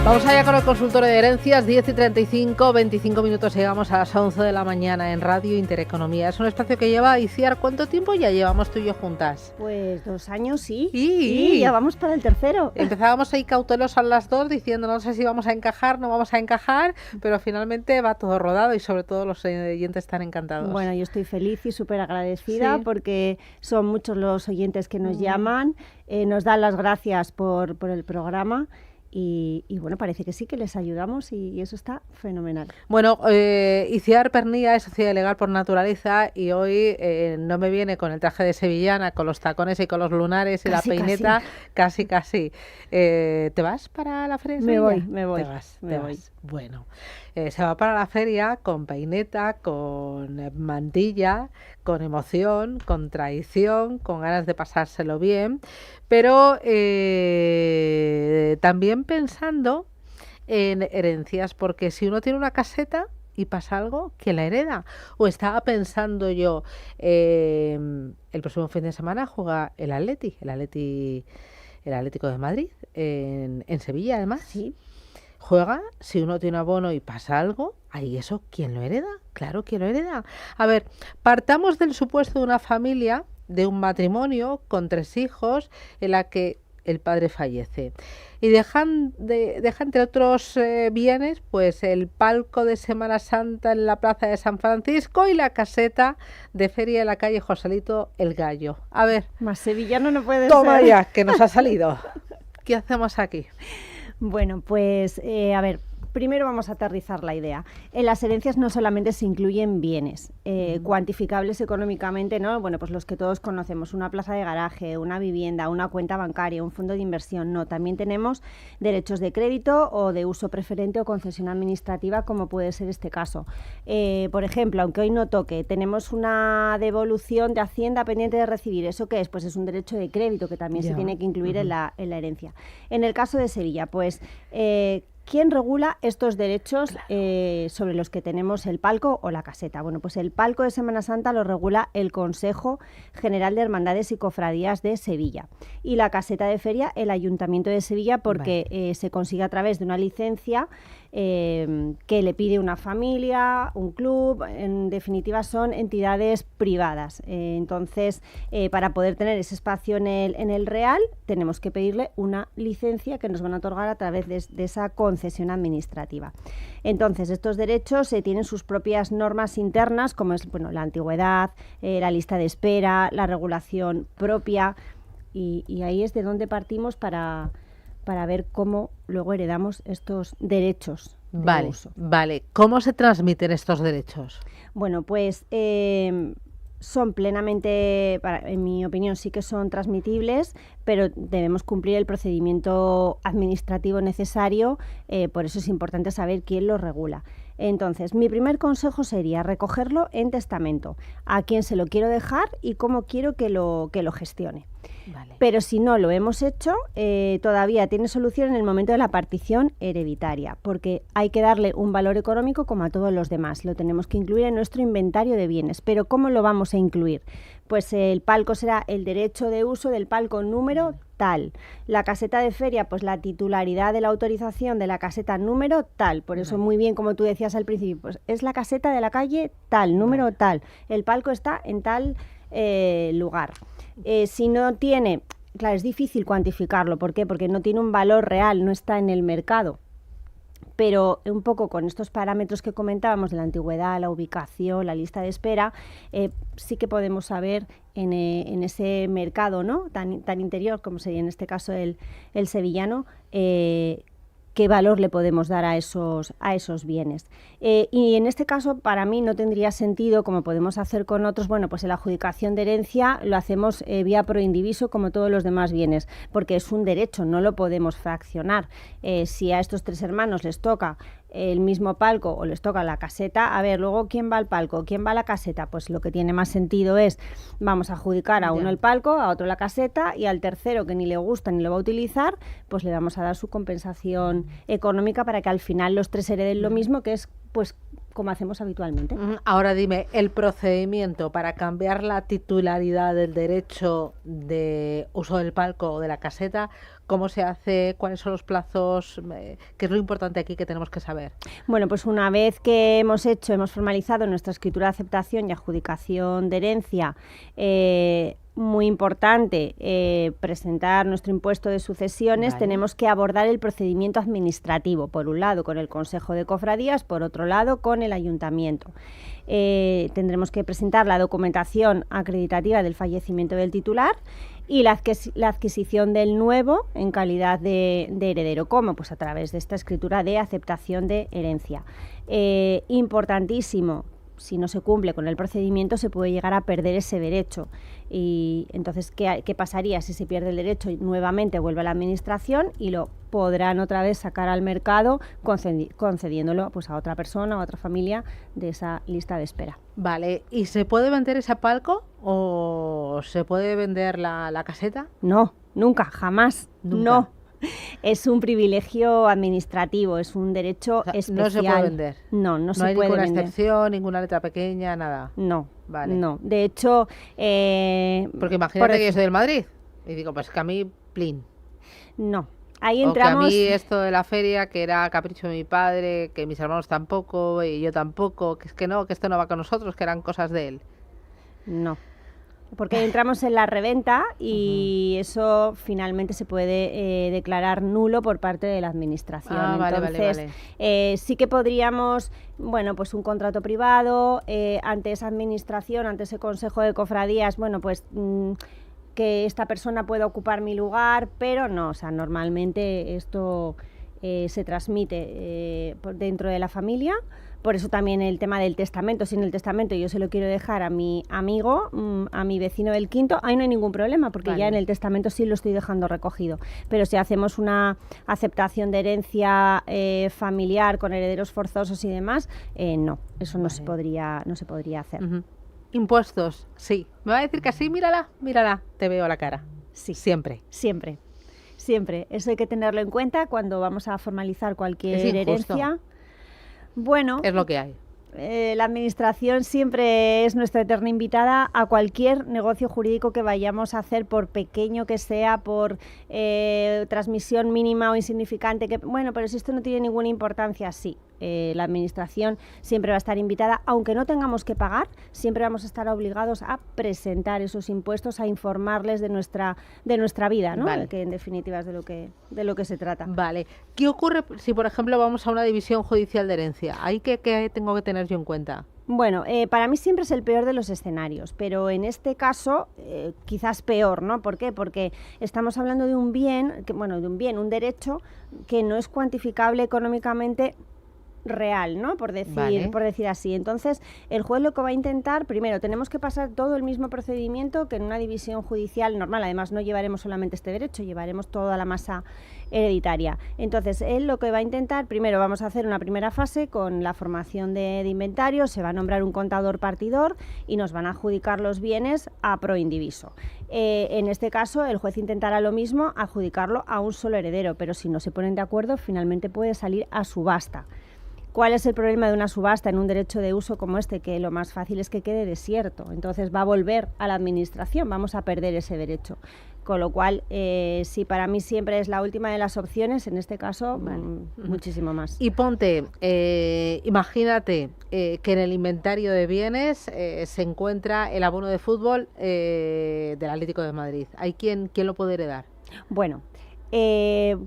Vamos allá con el consultorio de herencias, 10 y 35, 25 minutos, llegamos a las 11 de la mañana en Radio Intereconomía. Es un espacio que lleva, Iciar, ¿cuánto tiempo ya llevamos tú y yo juntas? Pues 2 años, sí. Y ya vamos para el tercero. Empezábamos ahí cautelosas las dos, diciendo no sé si vamos a encajar, no vamos a encajar, pero finalmente va todo rodado y sobre todo los oyentes están encantados. Bueno, yo estoy feliz y súper agradecida porque son muchos los oyentes que nos llaman, nos dan las gracias por el programa. Y bueno, parece que sí, que les ayudamos y eso está fenomenal. Bueno, Iciar Pernía es sociedad legal por naturaleza y hoy no me viene con el traje de sevillana, con los tacones y con los lunares y casi, la peineta, casi. ¿Te vas para la feria de Sevilla? Me voy. Te vas. Bueno, se va para la feria con peineta, con mantilla, con emoción, con tradición, con ganas de pasárselo bien, pero también pensando en herencias, porque si uno tiene una caseta y pasa algo, ¿quién la hereda? O estaba pensando yo, el próximo fin de semana juega el Atlético de Madrid, en Sevilla además. Sí. Juega, si uno tiene abono y pasa algo, ahí eso, ¿quién lo hereda? Claro, ¿quién lo hereda? A ver, partamos del supuesto de una familia, de un matrimonio con 3 hijos, en la que el padre fallece. Y deja entre otros bienes, pues el palco de Semana Santa en la plaza de San Francisco y la caseta de feria de la calle Joselito el Gallo. A ver. Más sevillano no puede ser. Toma ya, que nos ha salido. ¿Qué hacemos aquí? Bueno, pues a ver, primero vamos a aterrizar la idea. En las herencias no solamente se incluyen bienes cuantificables económicamente, ¿no? Bueno, pues los que todos conocemos, una plaza de garaje, una vivienda, una cuenta bancaria, un fondo de inversión. No, también tenemos derechos de crédito o de uso preferente o concesión administrativa, como puede ser este caso. Por ejemplo, aunque hoy no toque, tenemos una devolución de Hacienda pendiente de recibir. ¿Eso qué es? Pues es un derecho de crédito que también se tiene que incluir en la herencia. En el caso de Sevilla, pues ¿quién regula estos derechos sobre los que tenemos el palco o la caseta? Bueno, pues el palco de Semana Santa lo regula el Consejo General de Hermandades y Cofradías de Sevilla. Y la caseta de feria, el Ayuntamiento de Sevilla, porque se consigue a través de una licencia que le pide una familia, un club, en definitiva son entidades privadas. Entonces, para poder tener ese espacio en el Real, tenemos que pedirle una licencia que nos van a otorgar a través de esa concesión administrativa. Entonces, estos derechos tienen sus propias normas internas, como es la antigüedad, la lista de espera, la regulación propia, y ahí es de donde partimos para ver cómo luego heredamos estos derechos de uso. Vale. ¿Cómo se transmiten estos derechos? Bueno, pues son plenamente, en mi opinión, sí que son transmitibles, pero debemos cumplir el procedimiento administrativo necesario, por eso es importante saber quién lo regula. Entonces, mi primer consejo sería recogerlo en testamento, a quién se lo quiero dejar y cómo quiero que lo gestione. Vale. Pero si no lo hemos hecho, todavía tiene solución en el momento de la partición hereditaria, porque hay que darle un valor económico como a todos los demás. Lo tenemos que incluir en nuestro inventario de bienes. ¿Pero cómo lo vamos a incluir? Pues el palco será el derecho de uso del palco número tal. La caseta de feria, pues la titularidad de la autorización de la caseta número tal. Por eso, muy bien, como tú decías al principio, pues es la caseta de la calle tal, número tal. El palco está en tal lugar. Si no tiene, claro, es difícil cuantificarlo. ¿Por qué? Porque no tiene un valor real, no está en el mercado. Pero un poco con estos parámetros que comentábamos de la antigüedad, la ubicación, la lista de espera, sí que podemos saber en ese mercado, ¿no? tan interior como sería en este caso el sevillano, qué valor le podemos dar a esos bienes. Y en este caso, para mí, no tendría sentido, como podemos hacer con otros, bueno, pues en la adjudicación de herencia lo hacemos vía pro indiviso, como todos los demás bienes, porque es un derecho, no lo podemos fraccionar. Si a estos 3 hermanos les toca el mismo palco o les toca la caseta, a ver, luego ¿quién va al palco? ¿Quién va a la caseta? Pues lo que tiene más sentido es, vamos a adjudicar a uno el palco, a otro la caseta, y al tercero, que ni le gusta ni lo va a utilizar, pues le vamos a dar su compensación económica para que al final los 3 hereden lo mismo, que es pues como hacemos habitualmente. Ahora dime, el procedimiento para cambiar la titularidad del derecho de uso del palco o de la caseta, ¿cómo se hace? ¿Cuáles son los plazos? ¿Qué es lo importante aquí que tenemos que saber? Bueno, pues una vez que hemos formalizado nuestra escritura de aceptación y adjudicación de herencia, muy importante presentar nuestro impuesto de sucesiones. Vale. Tenemos que abordar el procedimiento administrativo, por un lado con el Consejo de Cofradías, por otro lado con el Ayuntamiento. Tendremos que presentar la documentación acreditativa del fallecimiento del titular y la adquisición del nuevo en calidad de heredero. ¿Cómo? Pues a través de esta escritura de aceptación de herencia. Importantísimo. Si no se cumple con el procedimiento, se puede llegar a perder ese derecho. Y entonces, ¿qué pasaría si se pierde el derecho? Nuevamente vuelve a la administración y lo podrán otra vez sacar al mercado concediéndolo pues, a otra persona o a otra familia de esa lista de espera. Vale, ¿y se puede vender ese palco o se puede vender la caseta? No, nunca, jamás, ¿Nunca? No. Es un privilegio administrativo, es un derecho especial. No se puede vender. No se hay puede ninguna vender. Excepción, ninguna letra pequeña, nada. No, vale. No. De hecho, porque imagínate que yo soy del Madrid y digo, pues que a mí, plin. No. Ahí entramos. O que a mí esto de la feria, que era capricho de mi padre, que mis hermanos tampoco y yo tampoco, que es que no, que esto no va con nosotros, que eran cosas de él. No. Porque entramos en la reventa y eso finalmente se puede declarar nulo por parte de la administración. Entonces, vale. Sí que podríamos, bueno, pues un contrato privado ante esa administración, ante ese consejo de cofradías, bueno, pues que esta persona pueda ocupar mi lugar, pero no, o sea, normalmente esto se transmite dentro de la familia. Por eso también el tema del testamento. Si en el testamento yo se lo quiero dejar a mi amigo, a mi vecino del quinto, ahí no hay ningún problema, porque ya en el testamento sí lo estoy dejando recogido. Pero si hacemos una aceptación de herencia familiar con herederos forzosos y demás, no, eso no se podría hacer. Impuestos, sí. ¿Me va a decir que sí? Mírala, te veo la cara. Sí. Siempre. Eso hay que tenerlo en cuenta cuando vamos a formalizar cualquier herencia. Bueno, es lo que hay. La administración siempre es nuestra eterna invitada a cualquier negocio jurídico que vayamos a hacer, por pequeño que sea, por transmisión mínima o insignificante. Bueno, pero si esto no tiene ninguna importancia, sí. La administración siempre va a estar invitada, aunque no tengamos que pagar, siempre vamos a estar obligados a presentar esos impuestos, a informarles de nuestra vida, ¿no? Vale. Que en definitiva es de lo que se trata. Vale. ¿Qué ocurre si, por ejemplo, vamos a una división judicial de herencia? ¿Ahí qué tengo que tener yo en cuenta? Bueno, para mí siempre es el peor de los escenarios, pero en este caso quizás peor, ¿no? ¿Por qué? Porque estamos hablando de un bien, un derecho que no es cuantificable económicamente real, ¿no? Por decir así. Entonces, el juez lo que va a intentar, primero, tenemos que pasar todo el mismo procedimiento que en una división judicial normal. Además, no llevaremos solamente este derecho, llevaremos toda la masa hereditaria. Entonces, él lo que va a intentar, primero vamos a hacer una primera fase con la formación de inventario, se va a nombrar un contador partidor y nos van a adjudicar los bienes a pro indiviso. En este caso, el juez intentará lo mismo, adjudicarlo a un solo heredero, pero si no se ponen de acuerdo, finalmente puede salir a subasta. ¿Cuál es el problema de una subasta en un derecho de uso como este? Que lo más fácil es que quede desierto. Entonces va a volver a la administración, vamos a perder ese derecho. Con lo cual, si para mí siempre es la última de las opciones, en este caso, muchísimo más. Y ponte, imagínate que en el inventario de bienes se encuentra el abono de fútbol del Atlético de Madrid. ¿Hay quién lo puede heredar? Bueno,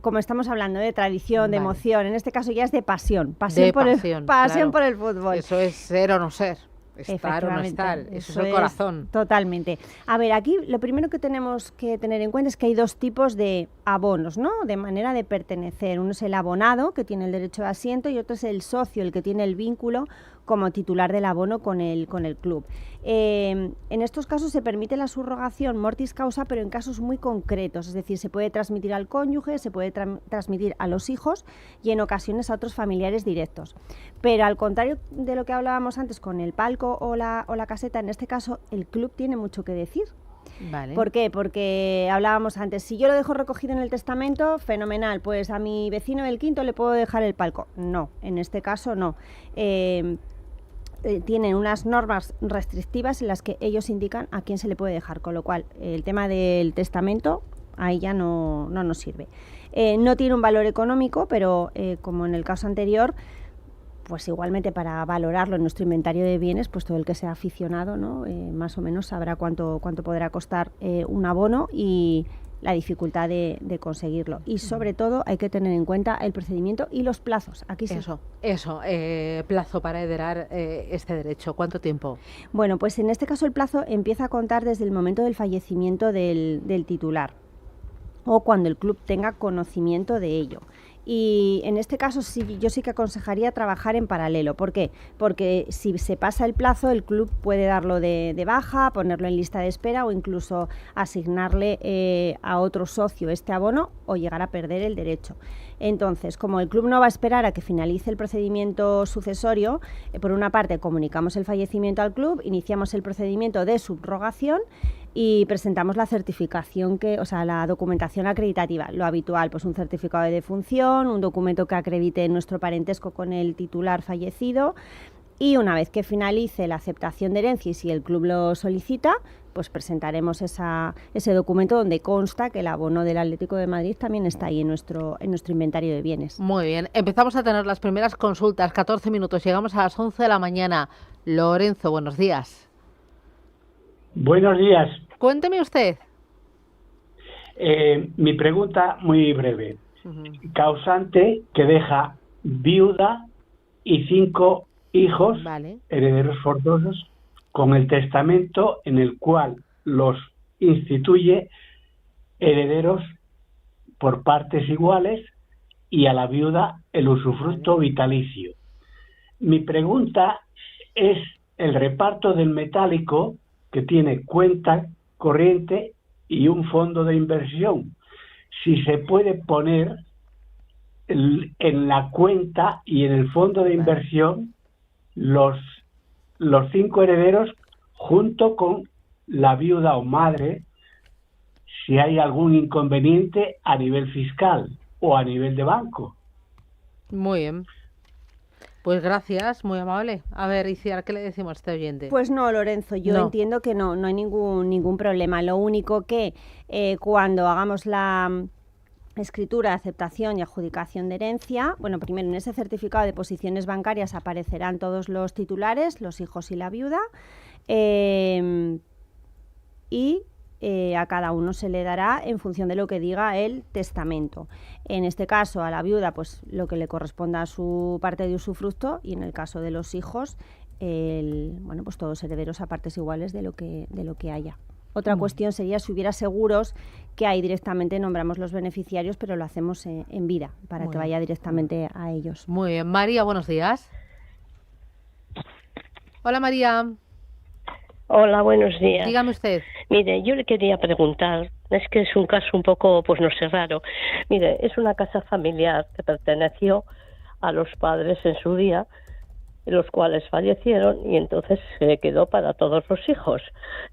como estamos hablando de tradición, de emoción, en este caso ya es de pasión. Pasión por el fútbol. Eso es ser o no ser. Estar o no estar, eso es el corazón. Totalmente. A ver, aquí lo primero que tenemos que tener en cuenta es que hay dos tipos de abonos, ¿no? De manera de pertenecer. Uno es el abonado, que tiene el derecho de asiento, y otro es el socio, el que tiene el vínculo como titular del abono con el club. En estos casos se permite la subrogación mortis causa, pero en casos muy concretos, es decir, se puede transmitir al cónyuge, se puede transmitir a los hijos y en ocasiones a otros familiares directos. Pero al contrario de lo que hablábamos antes con el palco o la caseta, en este caso el club tiene mucho que decir. Vale. ¿Por qué? Porque hablábamos antes, si yo lo dejo recogido en el testamento, fenomenal, pues a mi vecino del quinto le puedo dejar el palco. No, en este caso no. tienen unas normas restrictivas en las que ellos indican a quién se le puede dejar, con lo cual el tema del testamento ahí ya no nos sirve. No tiene un valor económico, pero como en el caso anterior, pues igualmente para valorarlo en nuestro inventario de bienes, pues todo el que sea aficionado, ¿no? Más o menos sabrá cuánto podrá costar un abono y la dificultad de conseguirlo. Y sobre todo hay que tener en cuenta el procedimiento y los plazos. Aquí sí. Eso, plazo para heredar este derecho. ¿Cuánto tiempo? Bueno, pues en este caso el plazo empieza a contar desde el momento del fallecimiento del titular o cuando el club tenga conocimiento de ello. Y en este caso yo sí que aconsejaría trabajar en paralelo. ¿Por qué? Porque si se pasa el plazo, el club puede darlo de baja, ponerlo en lista de espera o incluso asignarle a otro socio este abono o llegar a perder el derecho. Entonces, como el club no va a esperar a que finalice el procedimiento sucesorio, por una parte comunicamos el fallecimiento al club, iniciamos el procedimiento de subrogación y presentamos la certificación, la documentación acreditativa, lo habitual, pues un certificado de defunción, un documento que acredite nuestro parentesco con el titular fallecido, y una vez que finalice la aceptación de herencia y si el club lo solicita, pues presentaremos ese documento donde consta que el abono del Atlético de Madrid también está ahí en nuestro inventario de bienes. Muy bien, empezamos a tener las primeras consultas, 14 minutos, llegamos a las 11 de la mañana. Lorenzo, buenos días. Buenos días. Cuénteme usted. Mi pregunta muy breve. Causante que deja viuda y 5 hijos, herederos forzosos, con el testamento en el cual los instituye herederos por partes iguales y a la viuda el usufructo vitalicio. Mi pregunta es el reparto del metálico que tiene cuenta corriente y un fondo de inversión. Si se puede poner en la cuenta y en el fondo de inversión los 5 herederos junto con la viuda o madre, si hay algún inconveniente a nivel fiscal o a nivel de banco. Muy bien. Pues gracias, muy amable. A ver, Iciar, ¿qué le decimos a este oyente? Pues no, Lorenzo, yo entiendo que no hay ningún problema. Lo único que cuando hagamos la escritura, aceptación y adjudicación de herencia, bueno, primero en ese certificado de posiciones bancarias aparecerán todos los titulares, los hijos y la viuda, y a cada uno se le dará en función de lo que diga el testamento. En este caso, a la viuda, pues lo que le corresponda a su parte de usufructo, y en el caso de los hijos, pues todos herederos a partes iguales de lo que haya. Otra cuestión sería si hubiera seguros, que ahí directamente nombramos los beneficiarios, pero lo hacemos en vida, para que vaya directamente a ellos. Muy bien. María, buenos días. Hola, María. Hola, buenos días. Dígame usted. Mire, yo le quería preguntar, es que es un caso un poco, pues no sé, raro. Mire, es una casa familiar que perteneció a los padres en su día, los cuales fallecieron y entonces se quedó para todos los hijos.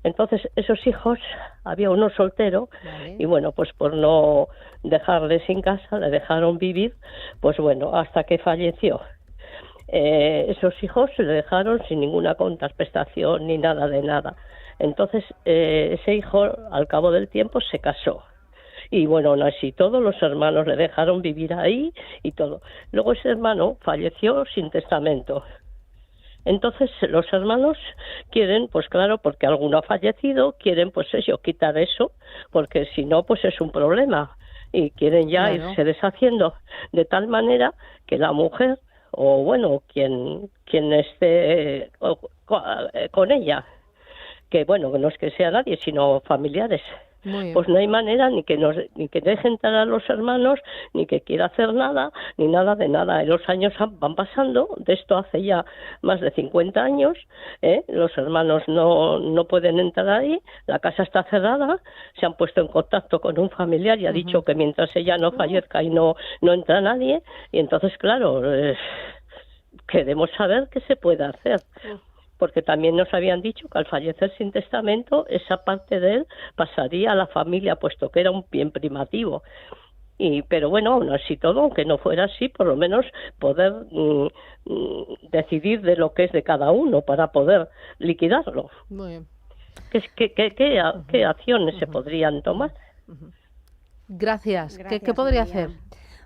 Entonces, esos hijos, había uno soltero y bueno, pues por no dejarle sin casa, le dejaron vivir, pues bueno, hasta que falleció. Esos hijos se le dejaron sin ninguna contraprestación ni nada de nada. Entonces ese hijo al cabo del tiempo se casó y bueno, aún así todos los hermanos le dejaron vivir ahí y todo. Luego ese hermano falleció sin testamento. Entonces los hermanos quieren, pues claro, porque alguno ha fallecido, quieren pues ellos quitar eso, porque si no pues es un problema y quieren ya irse deshaciendo de tal manera que la mujer o bueno, quien esté con ella, que bueno, que no es que sea nadie, sino familiares, pues no hay manera ni que deje entrar a los hermanos, ni que quiera hacer nada, ni nada de nada. Los años van pasando, de esto hace ya más de 50 años, los hermanos no pueden entrar ahí, la casa está cerrada, se han puesto en contacto con un familiar y ha dicho que mientras ella no fallezca y no entra nadie, y entonces claro, queremos saber qué se puede hacer. Porque también nos habían dicho que al fallecer sin testamento, esa parte de él pasaría a la familia, puesto que era un bien primativo. pero bueno, aún así todo, aunque no fuera así, por lo menos poder decidir de lo que es de cada uno para poder liquidarlo. Muy bien. ¿Qué acciones se podrían tomar? Gracias. ¿Qué podría hacer?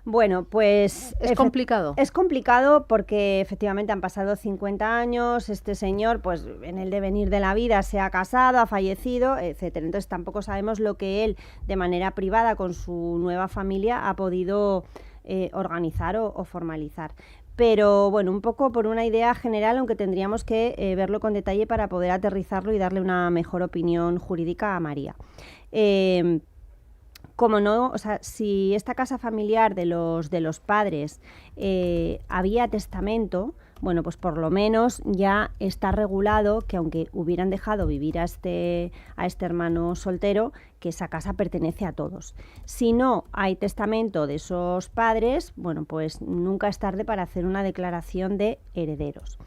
Bueno, pues... ¿Es complicado? Es complicado porque efectivamente han pasado 50 años, este señor pues en el devenir de la vida se ha casado, ha fallecido, etcétera. Entonces tampoco sabemos lo que él de manera privada con su nueva familia ha podido organizar o formalizar. Pero bueno, un poco por una idea general, aunque tendríamos que verlo con detalle para poder aterrizarlo y darle una mejor opinión jurídica a María. Como no, o sea, si esta casa familiar de los padres había testamento, bueno, pues por lo menos ya está regulado que aunque hubieran dejado vivir a este hermano soltero, que esa casa pertenece a todos. Si no hay testamento de esos padres, bueno, pues nunca es tarde para hacer una declaración de herederos.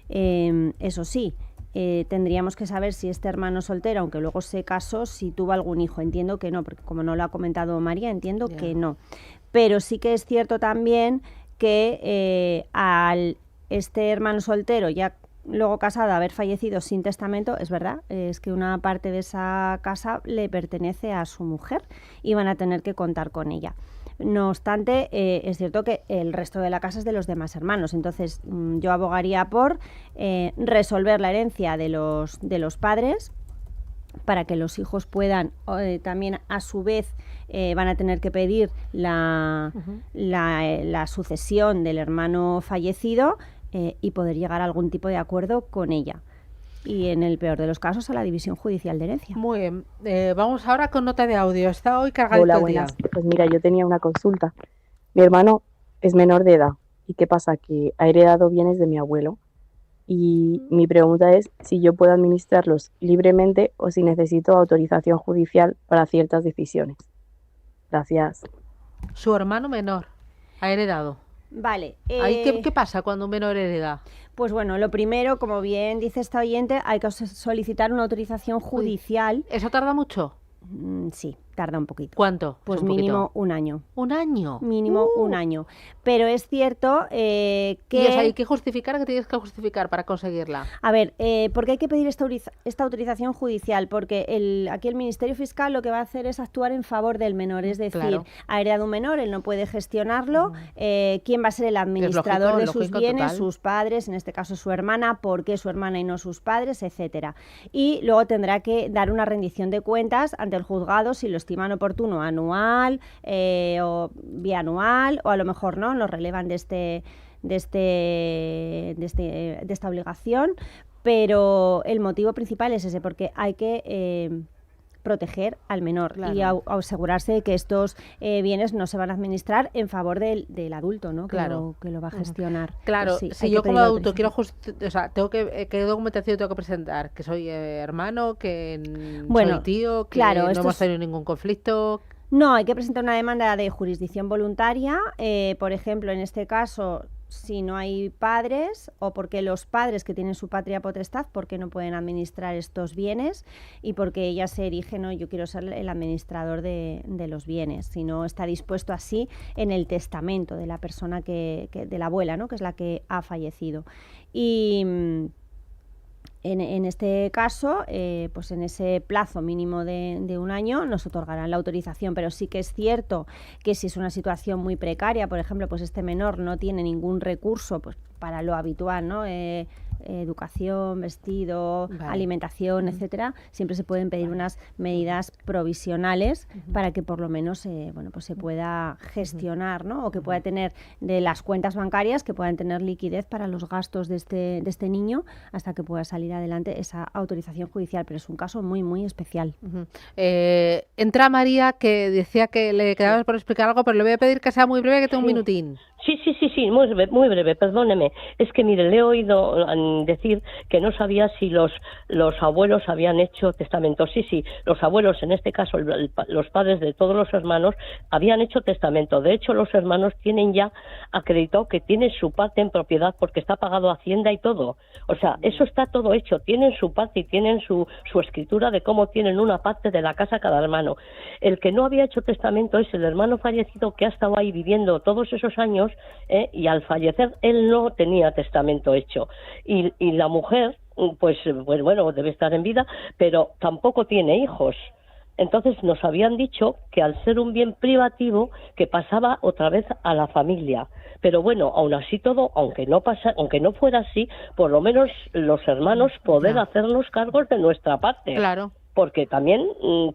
Eso sí, tendríamos que saber si este hermano soltero, aunque luego se casó, si tuvo algún hijo. Entiendo que no, porque como no lo ha comentado María, entiendo que no. Pero sí que es cierto también que al este hermano soltero, ya luego casado, haber fallecido sin testamento, es verdad, es que una parte de esa casa le pertenece a su mujer y van a tener que contar con ella. No obstante, es cierto que el resto de la casa es de los demás hermanos, entonces yo abogaría por resolver la herencia de los padres para que los hijos puedan también a su vez van a tener que pedir la sucesión del hermano fallecido y poder llegar a algún tipo de acuerdo con ella. Y en el peor de los casos a la División Judicial de Herencia. Muy bien. Vamos ahora con nota de audio. Está hoy cargadito. Hola, buenas. Pues mira, yo tenía una consulta. Mi hermano es menor de edad. ¿Y qué pasa? Que ha heredado bienes de mi abuelo. Y mi pregunta es si yo puedo administrarlos libremente o si necesito autorización judicial para ciertas decisiones. Gracias. Su hermano menor ha heredado. Vale. ¿Qué pasa cuando un menor hereda? Pues bueno, lo primero, como bien dice esta oyente, hay que solicitar una autorización judicial. ¿Eso tarda mucho? Sí, tarda un poquito. ¿Cuánto? Pues mínimo un año. ¿Un año? Mínimo un año. Pero es cierto que... ¿Y hay que justificar? ¿Qué tienes que justificar para conseguirla? A ver, ¿por qué hay que pedir esta autorización judicial? Porque aquí el Ministerio Fiscal lo que va a hacer es actuar en favor del menor. Es decir, ha heredado un menor, él no puede gestionarlo. ¿Quién va a ser el administrador de sus bienes? Total. Sus padres, en este caso su hermana. ¿Por qué su hermana y no sus padres? Etcétera. Y luego tendrá que dar una rendición de cuentas ante el juzgado si lo estiman oportuno anual o bianual, o a lo mejor no, lo relevan de esta obligación, pero el motivo principal es ese, porque hay que proteger al menor y asegurarse de que estos bienes no se van a administrar en favor del adulto, ¿no? Que lo va a gestionar. Claro, pues sí, si yo como adulto quiero ¿qué documentación tengo que presentar? Que soy hermano, que soy tío, que no hemos tenido ningún conflicto. No, hay que presentar una demanda de jurisdicción voluntaria, por ejemplo, en este caso, si no hay padres o porque los padres que tienen su patria potestad, porque no pueden administrar estos bienes y porque ella se erige, no, yo quiero ser el administrador de los bienes, si no está dispuesto así en el testamento de la persona de la abuela, ¿no? Que es la que ha fallecido. Y en este caso, pues en ese plazo mínimo de un año nos otorgarán la autorización, pero sí que es cierto que si es una situación muy precaria, por ejemplo, pues este menor no tiene ningún recurso pues para lo habitual, ¿no? Educación, vestido, alimentación, etcétera, siempre se pueden pedir unas medidas provisionales para que por lo menos pues se pueda gestionar, ¿no? O que pueda tener de las cuentas bancarias, que puedan tener liquidez para los gastos de este niño hasta que pueda salir adelante esa autorización judicial, pero es un caso muy, muy especial. Entra María, que decía que le quedaba por explicar algo, pero le voy a pedir que sea muy breve, que tengo un minutín. Sí, muy breve, perdóneme. Es que, mire, le he oído decir que no sabía si los abuelos habían hecho testamento. Sí, los abuelos, en este caso los padres de todos los hermanos, habían hecho testamento. De hecho, los hermanos tienen ya acreditado que tienen su parte en propiedad porque está pagado Hacienda y todo. O sea, eso está todo hecho. Tienen su parte y tienen su escritura de cómo tienen una parte de la casa cada hermano. El que no había hecho testamento es el hermano fallecido que ha estado ahí viviendo todos esos años, y al fallecer él no tenía testamento hecho. Y la mujer, pues bueno, debe estar en vida, pero tampoco tiene hijos. Entonces nos habían dicho que al ser un bien privativo que pasaba otra vez a la familia. Pero bueno, aún así todo, aunque no fuera así, por lo menos los hermanos poder hacernos cargos de nuestra parte. Claro. Porque también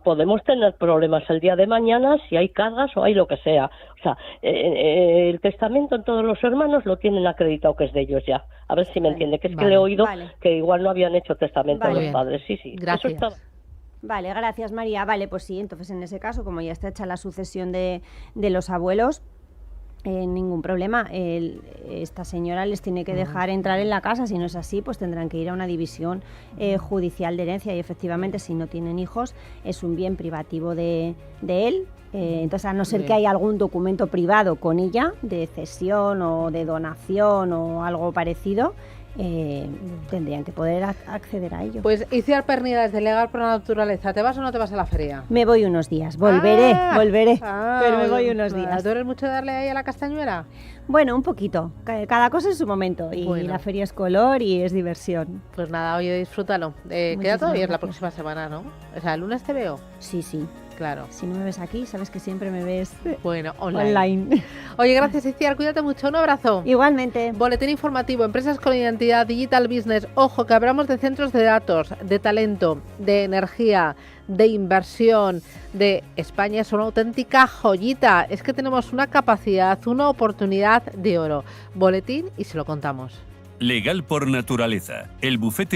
podemos tener problemas el día de mañana si hay cargas o hay lo que sea. O sea, el testamento en todos los hermanos lo tienen acreditado que es de ellos ya. A ver si me entiende, que es que le he oído que igual no habían hecho testamento a los padres. Sí. Gracias. Eso está... Vale, gracias María. Vale, pues sí, entonces en ese caso, como ya está hecha la sucesión de los abuelos, ningún problema. Esta señora les tiene que dejar entrar en la casa. Si no es así, pues tendrán que ir a una división judicial de herencia, y efectivamente, si no tienen hijos, es un bien privativo de él. Entonces, a no ser que haya algún documento privado con ella de cesión o de donación o algo parecido, tendrían que poder acceder a ello. Pues Iciar Pernida, desde Legal por la Naturaleza, ¿te vas o no te vas a la feria? Me voy unos días, volveré, pero me voy unos días. ¿Tú eres mucho de darle ahí a la castañuela? Bueno, un poquito, cada cosa en su momento, y la feria es color y es diversión. Pues nada, oye, disfrútalo. Queda todavía la próxima semana, ¿no? O sea, ¿el lunes te veo? Sí. Claro. Si no me ves aquí, sabes que siempre me ves online. Oye, gracias Iciar, cuídate mucho, un abrazo. Igualmente. Boletín informativo, empresas con identidad, digital business. Ojo, que hablamos de centros de datos, de talento, de energía, de inversión, de España. Es una auténtica joyita. Es que tenemos una capacidad, una oportunidad de oro. Boletín y se lo contamos. Legal por Naturaleza, el bufete